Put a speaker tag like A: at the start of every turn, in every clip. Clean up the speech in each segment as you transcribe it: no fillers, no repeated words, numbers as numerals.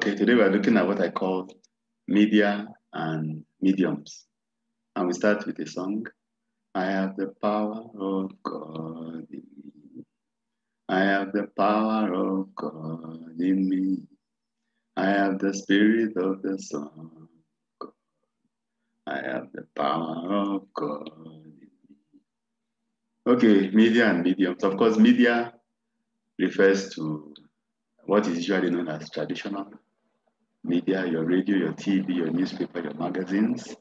A: Okay, today we're looking at what I call media and mediums. And we start with a song. I have the power of God in me. I have the power of God in me. I have the spirit of the Son. I have the power of God in me. Okay, media and mediums. Of course, media refers to what is usually known as traditional media, your radio, your TV, your newspaper, your magazines.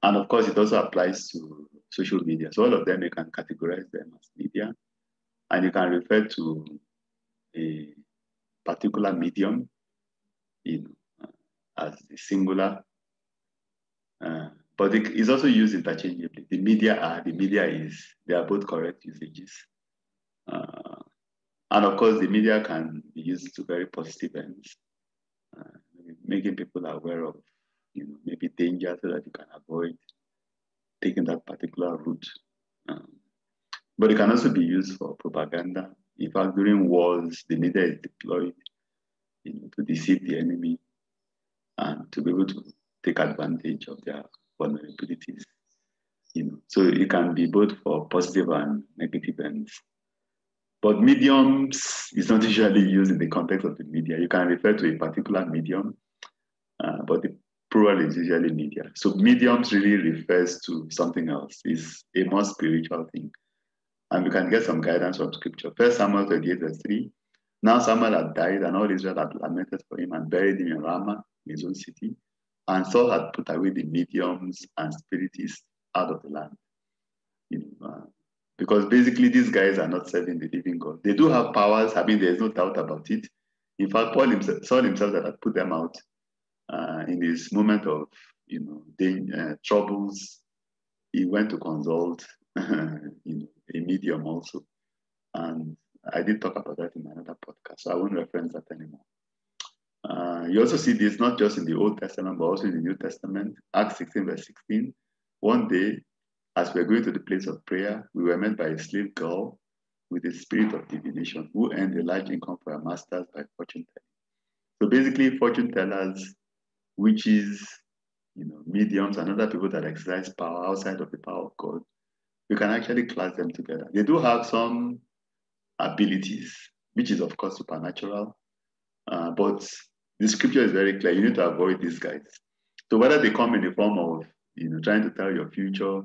A: And of course, it also applies to social media. So all of them, you can categorize them as media. And you can refer to a particular medium as the singular. But it is also used interchangeably. The media is, they are both correct usages. And of course, the media can be used to very positive ends, making people aware of, maybe danger so that you can avoid taking that particular route. But it can also be used for propaganda. In fact, during wars, the media is deployed to deceive the enemy and to be able to take advantage of their vulnerabilities. So it can be both for positive and negative ends. But mediums is not usually used in the context of the media. You can refer to a particular medium, but the plural is usually media. So mediums really refers to something else. It's a more spiritual thing. And we can get some guidance from scripture. 1 Samuel 38, verse 3. Now Samuel had died, and all Israel had lamented for him and buried him in Ramah, his own city. And Saul had put away the mediums and spiritists out of the land. Because basically these guys are not serving the living God. They do have powers. I mean, there's no doubt about it. In fact, Saul himself that had put them out in his moment of, troubles. He went to consult, a medium also. And I did talk about that in another podcast, so I won't reference that anymore. You also see this not just in the Old Testament, but also in the New Testament. Acts 16, verse 16. One day, as we were going to the place of prayer, we were met by a slave girl with a spirit of divination who earned a large income for her masters by fortune telling. So basically, fortune tellers, witches, mediums, and other people that exercise power outside of the power of God, you can actually class them together. They do have some abilities, which is of course supernatural, but the scripture is very clear. You need to avoid these guys. So whether they come in the form of trying to tell your future,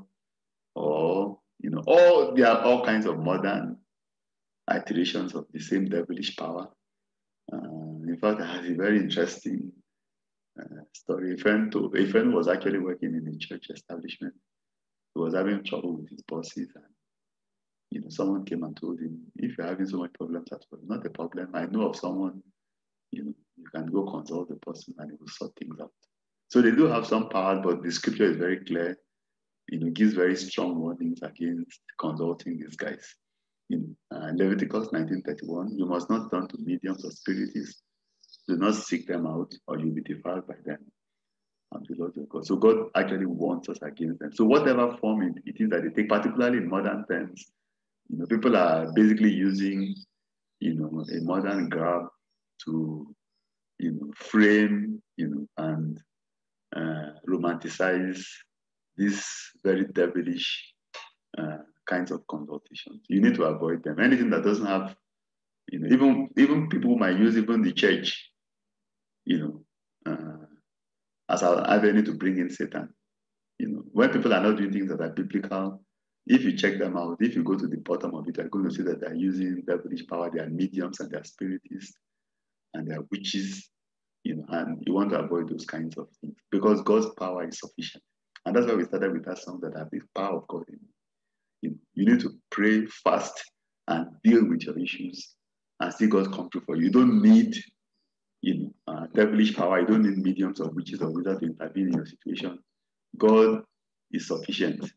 A: or there are all kinds of modern iterations of the same devilish power. In fact, I had a very interesting story. A friend was actually working in a church establishment. He was having trouble with his bosses, and someone came and told him, if you're having so much problems at work, not a problem. I know of someone, you can go consult the person and it will sort things out. So they do have some power, but the scripture is very clear. Gives very strong warnings against consulting these guys. In Leviticus 19:31, you must not turn to mediums or spiritists. Do not seek them out, or you'll be defiled by them. And the Lord your God. So God actually warns us against them. So whatever form it is that they take, particularly in modern times, people are basically using, a modern grab to, frame, and romanticize these very devilish kinds of consultations. You need to avoid them. Anything that doesn't have, even people might use even the church, as an avenue to bring in Satan. When people are not doing things that are biblical, if you check them out, if you go to the bottom of it, you're going to see that they're using devilish power, they are mediums and they are spiritists and they are witches, and you want to avoid those kinds of things because God's power is sufficient. And that's why we started with that song that have the power of God in you. You need to pray, fast, and deal with your issues and see God come through for you. You don't need devilish power. You don't need mediums or witches or wizards to intervene in your situation. God is sufficient.